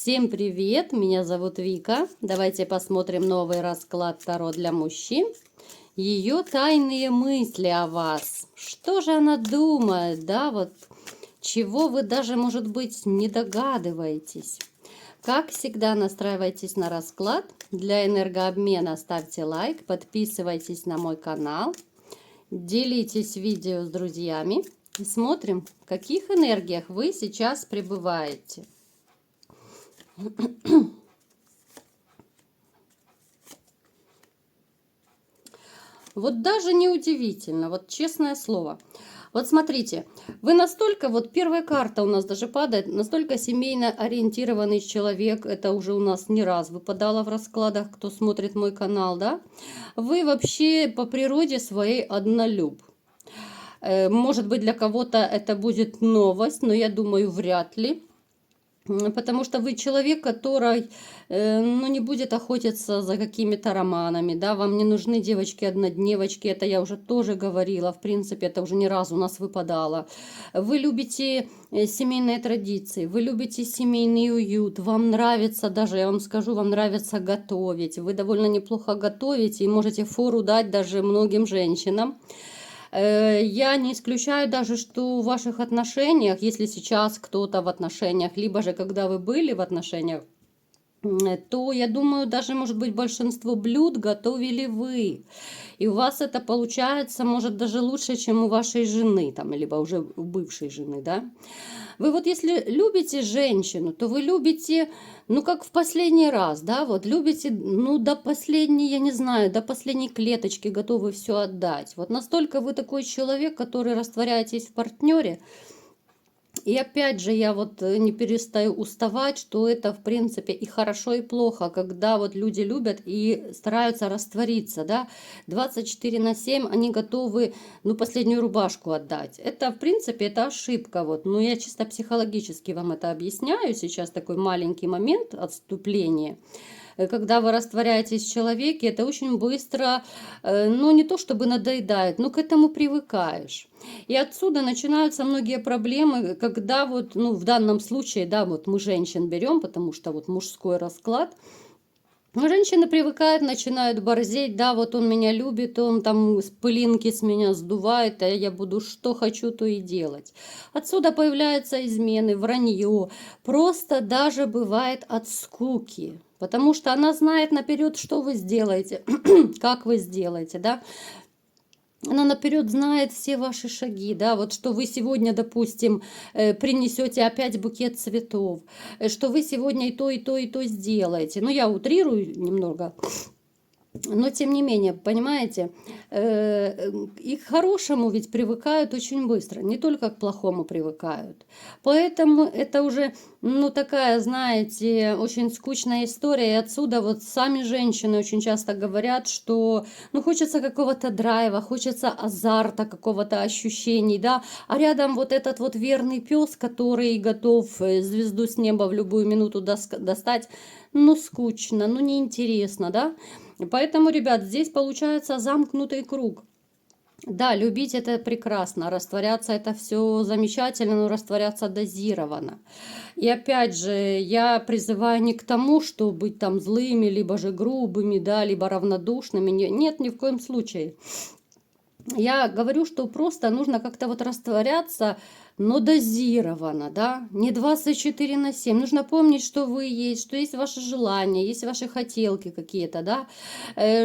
Всем привет, меня зовут Вика. Давайте посмотрим новый расклад Таро для мужчин. Ее тайные мысли о вас. Что же она думает, да, вот чего вы даже, может быть, не догадываетесь. Как всегда, настраивайтесь на расклад. Для энергообмена ставьте лайк, подписывайтесь на мой канал, делитесь видео с друзьями и смотрим, в каких энергиях вы сейчас пребываете. Вот даже неудивительно, вот честное слово. Вот смотрите, вы настолько, вот первая карта у нас даже падает, настолько семейно ориентированный человек, это уже у нас не раз выпадало в раскладах, кто смотрит мой канал, да? Вы вообще по природе своей однолюб. Может быть, для кого-то это будет новость, но я думаю, вряд ли. Потому что вы человек, который не будет охотиться за какими-то романами, да, вам не нужны девочки-однодневочки, это я уже тоже говорила, в принципе, это уже не раз у нас выпадало. Вы любите семейные традиции, вы любите семейный уют, вам нравится, даже я вам скажу, вам нравится готовить, вы довольно неплохо готовите и можете фору дать даже многим женщинам. Я не исключаю даже, что в ваших отношениях, если сейчас кто-то в отношениях, либо же когда вы были в отношениях, то, я думаю, даже, может быть, большинство блюд готовили вы. И у вас это получается, может, даже лучше, чем у вашей жены, там, либо уже у бывшей жены, да? Вы вот если любите женщину, то вы любите, как в последний раз, да, вот любите, до последней, я не знаю, до последней клеточки готовы все отдать. Вот настолько вы такой человек, который растворяетесь в партнере. И опять же, я вот не перестаю уставать, что это, в принципе, и хорошо, и плохо, когда вот люди любят и стараются раствориться, да, 24/7 они готовы, последнюю рубашку отдать. Это, в принципе, это ошибка, вот, но я чисто психологически вам это объясняю, сейчас такой маленький момент отступления. Когда вы растворяетесь в человеке, это очень быстро, не то чтобы надоедает, но к этому привыкаешь. И отсюда начинаются многие проблемы, когда вот, в данном случае, да, вот мы женщин берем, потому что вот мужской расклад, женщины привыкают, начинают борзеть, да, вот он меня любит, он там пылинки с меня сдувает, а я буду что хочу, то и делать. Отсюда появляются измены, вранье, просто даже бывает от скуки. Потому что она знает наперед, что вы сделаете, как вы сделаете, да. Она наперед знает все ваши шаги, да, вот что вы сегодня, допустим, принесете опять букет цветов, что вы сегодня и то, и то, и то сделаете. Я утрирую немного. Но, тем не менее, понимаете, и к хорошему ведь привыкают очень быстро, не только к плохому привыкают. Поэтому это уже, такая, знаете, очень скучная история. И отсюда вот сами женщины очень часто говорят, что, хочется какого-то драйва, хочется азарта, какого-то ощущений, да. А рядом вот этот вот верный пес, который готов звезду с неба в любую минуту достать, скучно, неинтересно, да. Поэтому, ребят, здесь получается замкнутый круг. Да, любить это прекрасно, растворяться это все замечательно, но растворяться дозированно. И опять же, я призываю не к тому, что быть там злыми, либо же грубыми, да, либо равнодушными. Нет, ни в коем случае. Я говорю, что просто нужно как-то вот растворяться, но дозированно, да, не 24/7. Нужно помнить, что вы есть, что есть ваши желания, есть ваши хотелки какие-то, да,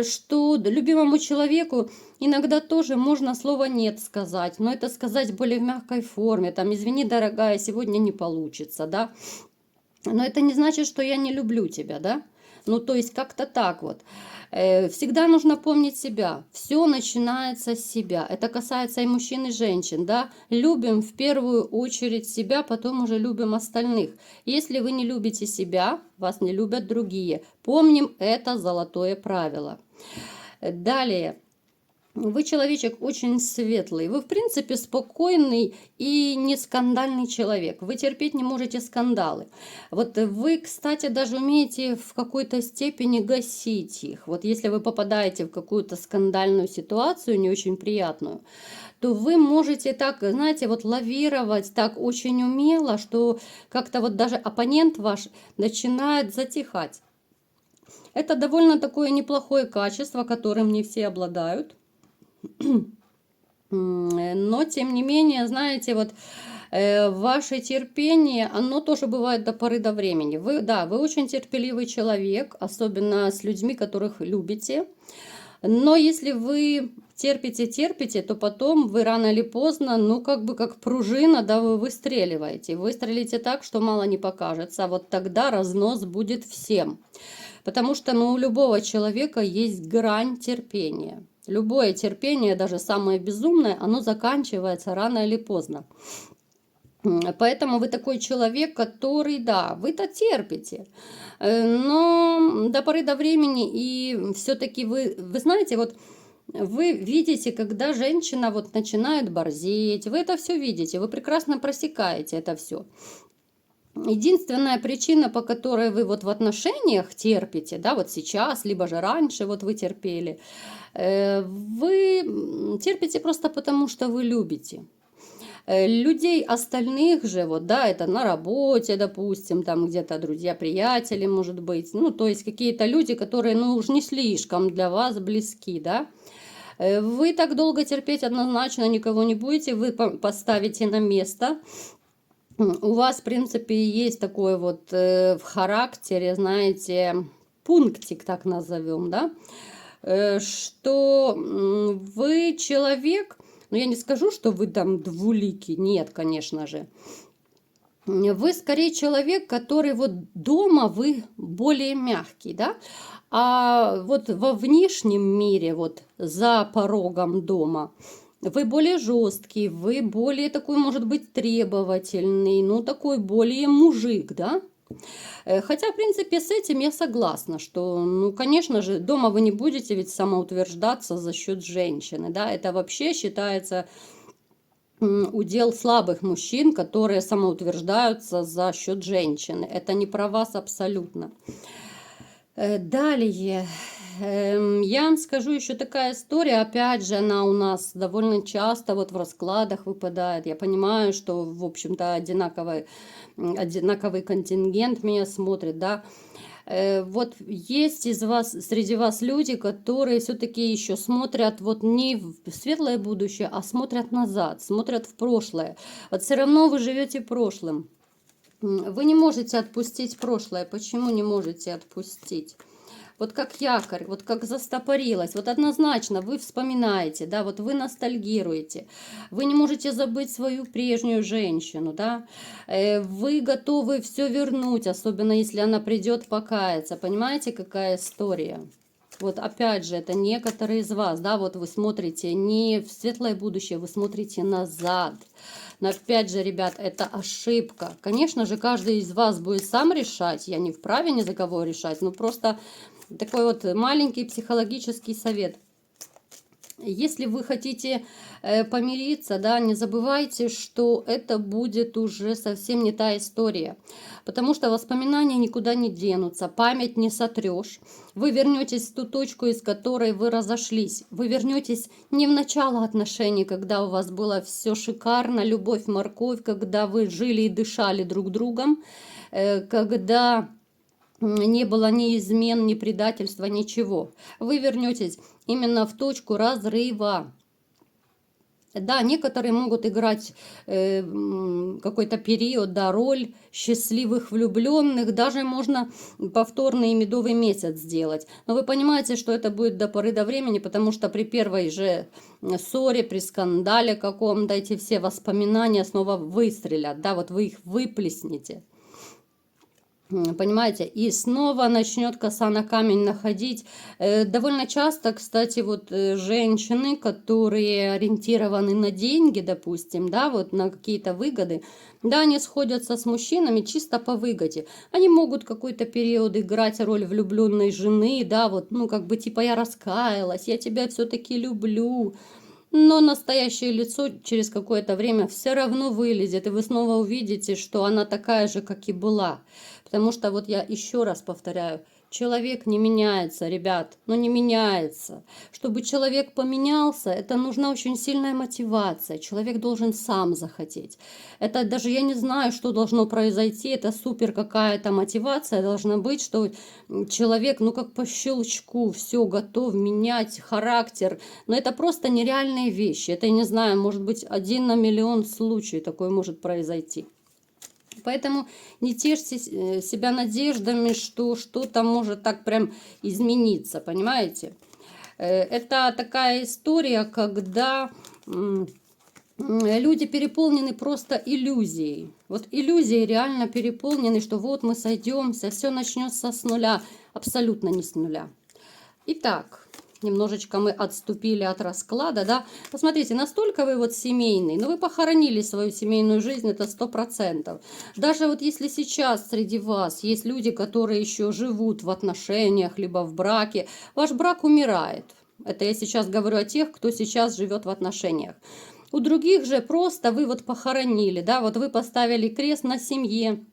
что любимому человеку иногда тоже можно слово «нет» сказать, но это сказать более в мягкой форме, там, извини, дорогая, сегодня не получится, да, но это не значит, что я не люблю тебя, да. То есть как-то так вот. Всегда нужно помнить себя. Все начинается с себя. Это касается и мужчин, и женщин, да. Любим в первую очередь себя, потом уже любим остальных. Если вы не любите себя, вас не любят другие. Помним это золотое правило. Далее. Вы человечек очень светлый, вы в принципе спокойный и не скандальный человек. Вы терпеть не можете скандалы. Вот вы, кстати, даже умеете в какой-то степени гасить их. Вот если вы попадаете в какую-то скандальную ситуацию, не очень приятную, то вы можете так, знаете, вот лавировать так очень умело, что как-то вот даже оппонент ваш начинает затихать. Это довольно такое неплохое качество, которым не все обладают. Но, тем не менее, знаете, вот ваше терпение, оно тоже бывает до поры до времени. Вы, да, вы очень терпеливый человек, особенно с людьми, которых любите. Но если вы терпите, то потом вы рано или поздно, ну, как бы как пружина, да, вы выстреливаете. Выстрелите так, что мало не покажется. А вот тогда разнос будет всем. Потому что, ну, у любого человека есть грань терпения. Любое терпение, даже самое безумное, оно заканчивается рано или поздно. Поэтому вы такой человек, который, да, вы-то терпите, но до поры до времени, и все-таки вы знаете, вот вы видите, когда женщина вот начинает борзеть, вы это все видите, вы прекрасно просекаете это все. Единственная причина, по которой вы вот в отношениях терпите, да, вот сейчас, либо же раньше вот вы терпели, вы терпите просто потому, что вы любите. Людей остальных же, вот, да, это на работе, допустим, там где-то друзья, приятели, может быть, ну, то есть какие-то люди, которые, ну, уж не слишком для вас близки, да. Вы так долго терпеть однозначно никого не будете, вы поставите на место. У вас, в принципе, есть такой вот в характере, знаете, пунктик, так назовем, да, что вы человек, ну, я не скажу, что вы там двуликий, нет, конечно же. Вы скорее человек, который вот дома вы более мягкий, да, а вот во внешнем мире, вот за порогом дома, вы более жесткий, вы более такой, может быть, требовательный, ну, такой более мужик, да. Хотя, в принципе, с этим я согласна, что, ну, конечно же, дома вы не будете ведь самоутверждаться за счет женщины, да, это вообще считается удел слабых мужчин, которые самоутверждаются за счет женщины. Это не про вас абсолютно. Далее, я вам скажу еще такая история, опять же, она у нас довольно часто вот в раскладах выпадает. Я понимаю, что, в общем-то, одинаковый контингент меня смотрит, да. Вот есть среди вас люди, которые все-таки еще смотрят вот не в светлое будущее, а смотрят назад, смотрят в прошлое. Вот все равно вы живете прошлым. Вы не можете отпустить прошлое. Почему не можете отпустить? Вот как якорь, вот как застопорилось, вот однозначно вы вспоминаете, да, вот вы ностальгируете, вы не можете забыть свою прежнюю женщину, да, вы готовы все вернуть, особенно если она придет покаяться, понимаете, какая история? Вот опять же, это некоторые из вас, да, вот вы смотрите не в светлое будущее, вы смотрите назад. Но опять же, ребят, это ошибка. Конечно же, каждый из вас будет сам решать, я не вправе ни за кого решать, но просто такой вот маленький психологический совет. Если вы хотите помириться, да, не забывайте, что это будет уже совсем не та история. Потому что воспоминания никуда не денутся, память не сотрешь. Вы вернетесь в ту точку, из которой вы разошлись. Вы вернетесь не в начало отношений, когда у вас было все шикарно, любовь, морковь, когда вы жили и дышали друг другом, когда не было ни измен, ни предательства, ничего. Вы вернетесь именно в точку разрыва. Да, некоторые могут играть какой-то период, да, роль счастливых влюбленных. Даже можно повторный медовый месяц сделать. Но вы понимаете, что это будет до поры до времени, потому что при первой же ссоре, при скандале каком-то эти все воспоминания снова выстрелят. Да, вот вы их выплеснете. Понимаете, и снова начнет коса на камень находить. Довольно часто, кстати, вот женщины, которые ориентированы на деньги, допустим, да, вот на какие-то выгоды, да, они сходятся с мужчинами чисто по выгоде. Они могут какой-то период играть роль влюбленной жены, да, вот, ну, как бы типа я раскаялась, я тебя все-таки люблю. Но настоящее лицо через какое-то время все равно вылезет, и вы снова увидите, что она такая же, как и была. Потому что вот я еще раз повторяю, человек не меняется, ребят, но не меняется. Чтобы человек поменялся, это нужна очень сильная мотивация. Человек должен сам захотеть. Это даже я не знаю, что должно произойти, это супер какая-то мотивация должна быть, что человек, ну как по щелчку, все готов менять характер. Но это просто нереальные вещи. Это, не знаю, может быть 1 на миллион случаев такое может произойти. Поэтому не тешьте себя надеждами, что что-то может так прям измениться, понимаете? Это такая история, когда люди переполнены просто иллюзией. Вот иллюзии реально переполнены, что вот мы сойдемся, все начнется с нуля. Абсолютно не с нуля. Итак, немножечко мы отступили от расклада, да. Посмотрите, настолько вы вот семейный, но вы похоронили свою семейную жизнь, это 100%. Даже вот если сейчас среди вас есть люди, которые еще живут в отношениях, либо в браке, ваш брак умирает. Это я сейчас говорю о тех, кто сейчас живет в отношениях. У других же просто вы вот похоронили, да, вот вы поставили крест на семье,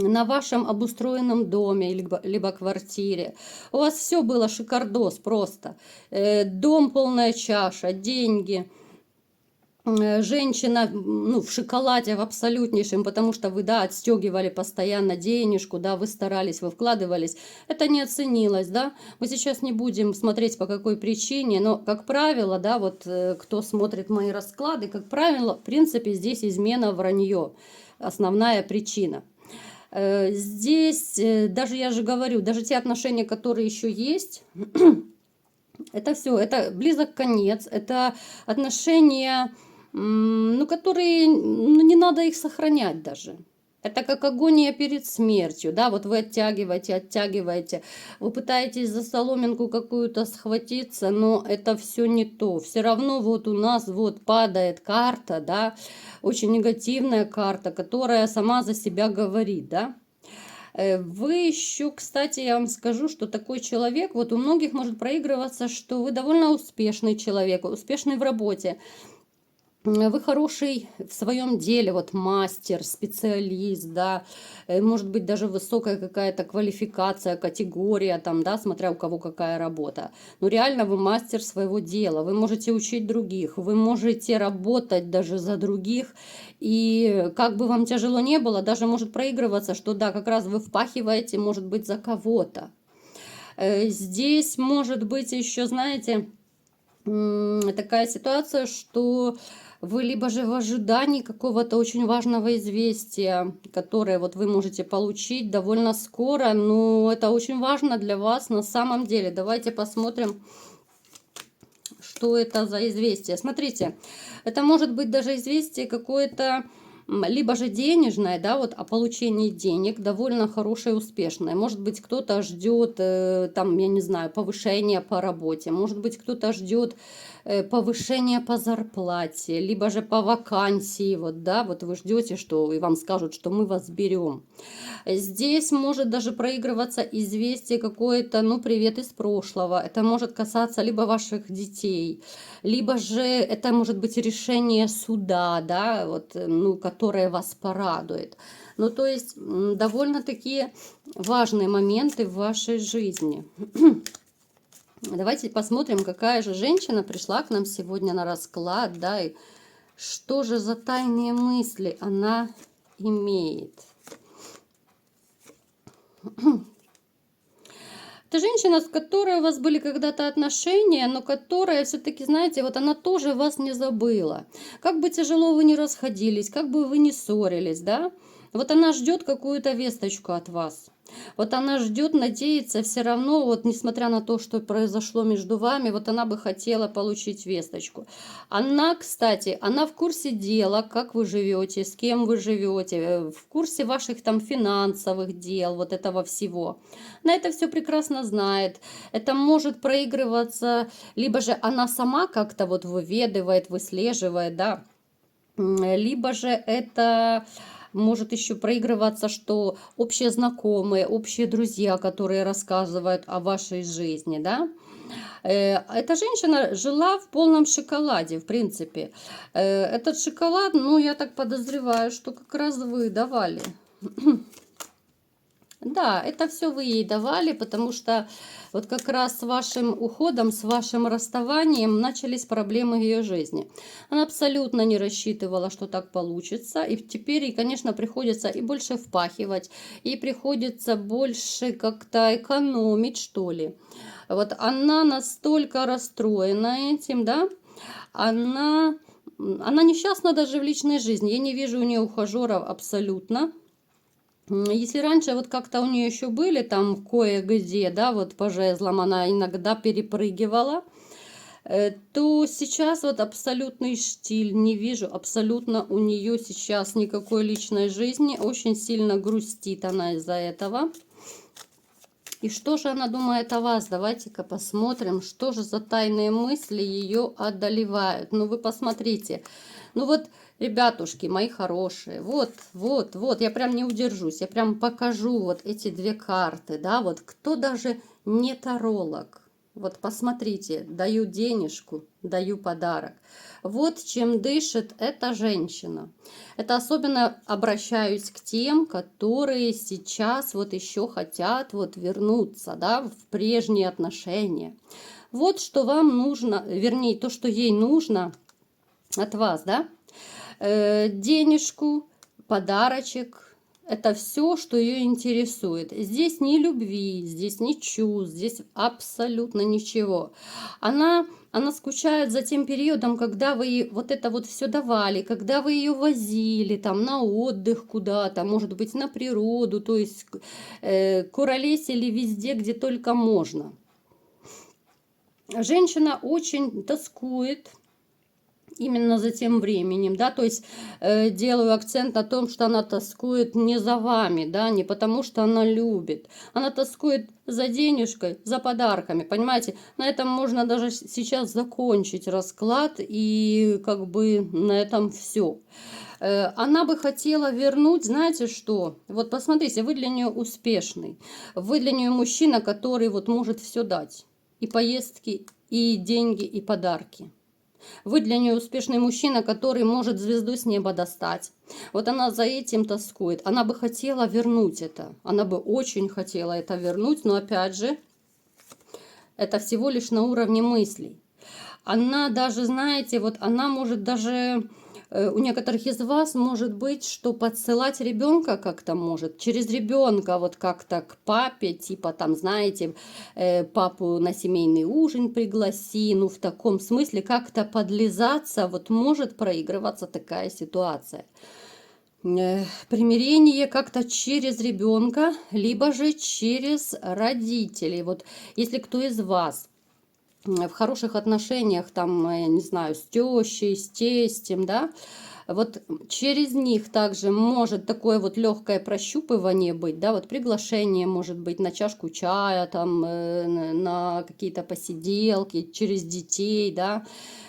на вашем обустроенном доме, либо квартире. У вас все было шикардос просто. Дом полная чаша, деньги. Женщина, ну, в шоколаде в абсолютнейшем, потому что вы, да, отстегивали постоянно денежку, да, вы старались, вы вкладывались. Это не оценилось, да. Мы сейчас не будем смотреть по какой причине, но, как правило, да, вот кто смотрит мои расклады, как правило, в принципе, здесь измена, вранье. Основная причина. Здесь, даже я же говорю, даже те отношения, которые еще есть, это все, это близок конец, это отношения, ну, которые, ну, не надо их сохранять даже. Это как агония перед смертью, да, вот вы оттягиваете, вы пытаетесь за соломинку какую-то схватиться, но это все не то. Все равно вот у нас вот падает карта, да, очень негативная карта, которая сама за себя говорит, да. Вы еще, кстати, я вам скажу, что такой человек, вот у многих может проигрываться, что вы довольно успешный человек, успешный в работе. Вы хороший в своем деле, вот мастер, специалист, да, может быть даже высокая какая-то квалификация, категория, там, да, смотря у кого какая работа. Но реально вы мастер своего дела, вы можете учить других, вы можете работать даже за других, и как бы вам тяжело не было, даже может проигрываться, что да, как раз вы впахиваете, может быть, за кого-то. Здесь может быть еще, знаете, такая ситуация, что вы либо же в ожидании какого-то очень важного известия, которое вот вы можете получить довольно скоро, но это очень важно для вас на самом деле. Давайте посмотрим, что это за известие. Смотрите, это может быть даже известие какое-то, либо же денежное, да, вот о получении денег, довольно хорошее и успешное. Может быть, кто-то ждет, там, я не знаю, повышения по работе, может быть, кто-то ждет повышения по зарплате, либо же по вакансии, вот, да, вот вы ждете, что и вам скажут, что мы вас берем. Здесь может даже проигрываться известие какое-то, ну, привет из прошлого. Это может касаться либо ваших детей, либо же это может быть решение суда, да, вот, ну, которое вас порадует. Ну, то есть, довольно-таки важные моменты в вашей жизни. Давайте посмотрим, какая же женщина пришла к нам сегодня на расклад, да, и что же за тайные мысли она имеет. Это женщина, с которой у вас были когда-то отношения, но которая все-таки, знаете, вот она тоже вас не забыла. Как бы тяжело вы ни расходились, как бы вы ни ссорились, да, вот она ждет какую-то весточку от вас. Вот она ждет, надеется, все равно, вот несмотря на то, что произошло между вами, вот она бы хотела получить весточку. Она, кстати, она в курсе дела, как вы живете, с кем вы живете, в курсе ваших там финансовых дел, вот этого всего. Она это все прекрасно знает. Это может проигрываться, либо же она сама как-то вот выведывает, выслеживает, да, либо же это может еще проигрываться, что общие знакомые, общие друзья, которые рассказывают о вашей жизни, да. Эта женщина жила в полном шоколаде, в принципе. Этот шоколад, ну, я так подозреваю, что как раз вы давали. Да, это все вы ей давали, потому что вот как раз с вашим уходом, с вашим расставанием начались проблемы в ее жизни. Она абсолютно не рассчитывала, что так получится. И теперь ей, конечно, приходится и больше впахивать, и приходится больше как-то экономить, что ли. Вот она настолько расстроена этим, да, она несчастна даже в личной жизни. Я не вижу у нее ухажеров абсолютно. Если раньше вот как-то у нее еще были там кое-где, да, вот по жезлам она иногда перепрыгивала, то сейчас вот абсолютный штиль, не вижу абсолютно у нее сейчас никакой личной жизни, очень сильно грустит она из-за этого. И что же она думает о вас? Давайте-ка посмотрим, что же за тайные мысли ее одолевают. Ну вы посмотрите, ну вот, ребятушки, мои хорошие, вот, я прям не удержусь, я прям покажу вот эти две карты, да, вот кто даже не таролог. Вот посмотрите, даю денежку, даю подарок. Вот чем дышит эта женщина. Это особенно обращаюсь к тем, которые сейчас вот еще хотят вот вернуться, да, в прежние отношения. Вот что вам нужно, вернее, то, что ей нужно от вас, да, денежку, подарочек. Это все, что ее интересует. Здесь ни любви, здесь ни чувств, здесь абсолютно ничего. Она скучает за тем периодом, когда вы вот это вот все давали, когда вы ее возили там на отдых куда-то, может быть, на природу, то есть куролесили везде, где только можно. Женщина очень тоскует именно за тем временем, да, то есть делаю акцент на том, что она тоскует не за вами, да, не потому что она любит, она тоскует за денежкой, за подарками, понимаете, на этом можно даже сейчас закончить расклад и как бы на этом все. Она бы хотела вернуть, знаете что, вот посмотрите, вы для нее успешный, вы для нее мужчина, который вот может все дать, и поездки, и деньги, и подарки. Вы для нее успешный мужчина, который может звезду с неба достать. Вот она за этим тоскует. Она бы хотела вернуть это. Она бы очень хотела это вернуть, но опять же, это всего лишь на уровне мыслей. Она даже, знаете, вот она может даже... У некоторых из вас может быть, что подсылать ребенка как-то может, через ребенка вот как-то к папе, типа там, знаете, папу на семейный ужин пригласи, ну в таком смысле как-то подлизаться, вот может проигрываться такая ситуация. Примирение как-то через ребенка, либо же через родителей. Вот если кто из вас в хороших отношениях, там, я не знаю, с тещей, с тестем, да, вот через них также может такое вот легкое прощупывание быть, да, вот приглашение может быть на чашку чая, там, на какие-то посиделки, через детей, да,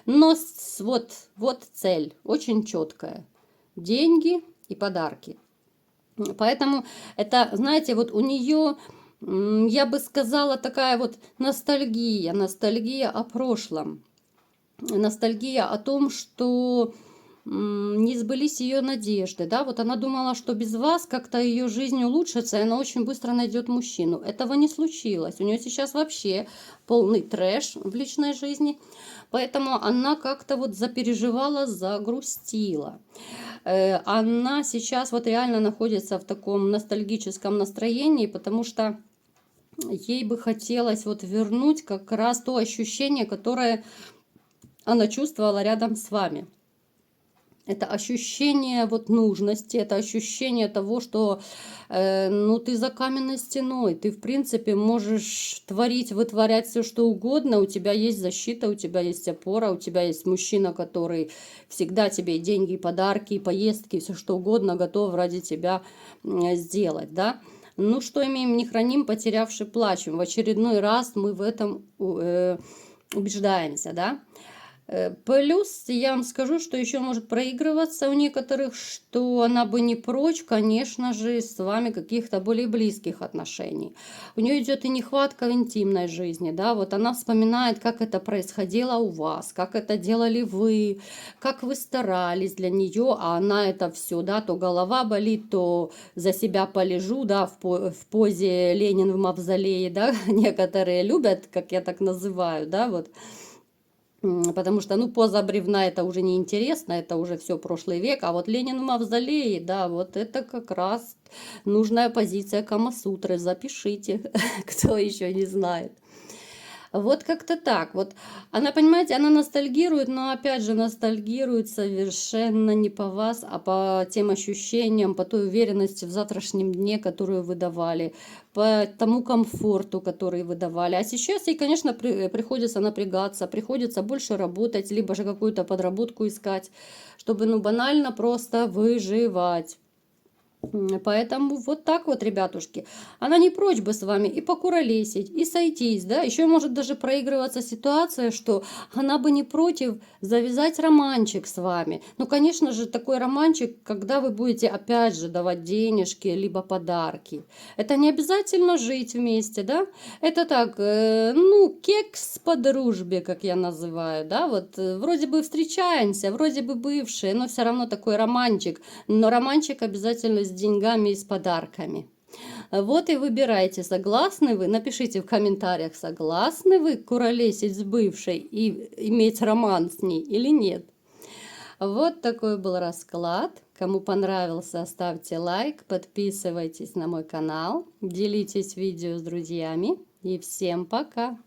но вот цель очень четкая, деньги и подарки. Поэтому это, знаете, вот у нее... Я бы сказала, такая вот ностальгия о прошлом, ностальгия о том, что не сбылись ее надежды, да, вот она думала, что без вас как-то ее жизнь улучшится, и она очень быстро найдет мужчину. Этого не случилось, у нее сейчас вообще полный трэш в личной жизни, поэтому она как-то вот запереживала, загрустила. Она сейчас вот реально находится в таком ностальгическом настроении, потому что ей бы хотелось вот вернуть как раз то ощущение, которое она чувствовала рядом с вами. Это ощущение вот нужности, это ощущение того, что ну, ты за каменной стеной, ты, в принципе, можешь творить, вытворять все, что угодно, у тебя есть защита, у тебя есть опора, у тебя есть мужчина, который всегда тебе и деньги, и подарки, и поездки, все что угодно готов ради тебя сделать, да. Ну, что имеем, не храним, потерявши плачем. В очередной раз мы в этом убеждаемся, да. Плюс я вам скажу, что еще может проигрываться у некоторых, что она бы не прочь, конечно же, с вами каких-то более близких отношений. У нее идет и нехватка в интимной жизни, да, вот она вспоминает, как это происходило у вас, как это делали вы, как вы старались для нее, а она это все, да, то голова болит, то за себя полежу, да, в позе Ленин в мавзолее, да, некоторые любят, как я так называю, да, вот. Потому что, ну, поза бревна это уже не интересно, это уже все прошлый век. А вот Ленин в мавзолее, да, вот это как раз нужная позиция Камасутры. Запишите, кто еще не знает. Вот как-то так. Вот она, понимаете, она ностальгирует, но опять же ностальгирует совершенно не по вас, а по тем ощущениям, по той уверенности в завтрашнем дне, которую вы давали, по тому комфорту, который вы давали. А сейчас ей, конечно, приходится напрягаться, приходится больше работать, либо же какую-то подработку искать, чтобы, ну, банально просто выживать. Поэтому вот так вот, ребятушки. Она не прочь бы с вами и покуролесить, и сойтись, да. Еще может даже проигрываться ситуация, что она бы не против завязать романчик с вами. Ну, конечно же, такой романчик, когда вы будете опять же давать денежки, либо подарки. Это не обязательно жить вместе, да. Это так, ну, кекс по дружбе, как я называю, да. Вот вроде бы встречаемся, вроде бы бывшие, но все равно такой романчик. Но романчик обязательно с деньгами и с подарками. Вот и выбирайте, согласны вы, напишите в комментариях, согласны вы куролесить с бывшей и иметь роман с ней или нет. Вот такой был расклад. Кому понравился, ставьте лайк, подписывайтесь на мой канал, делитесь видео с друзьями и всем пока!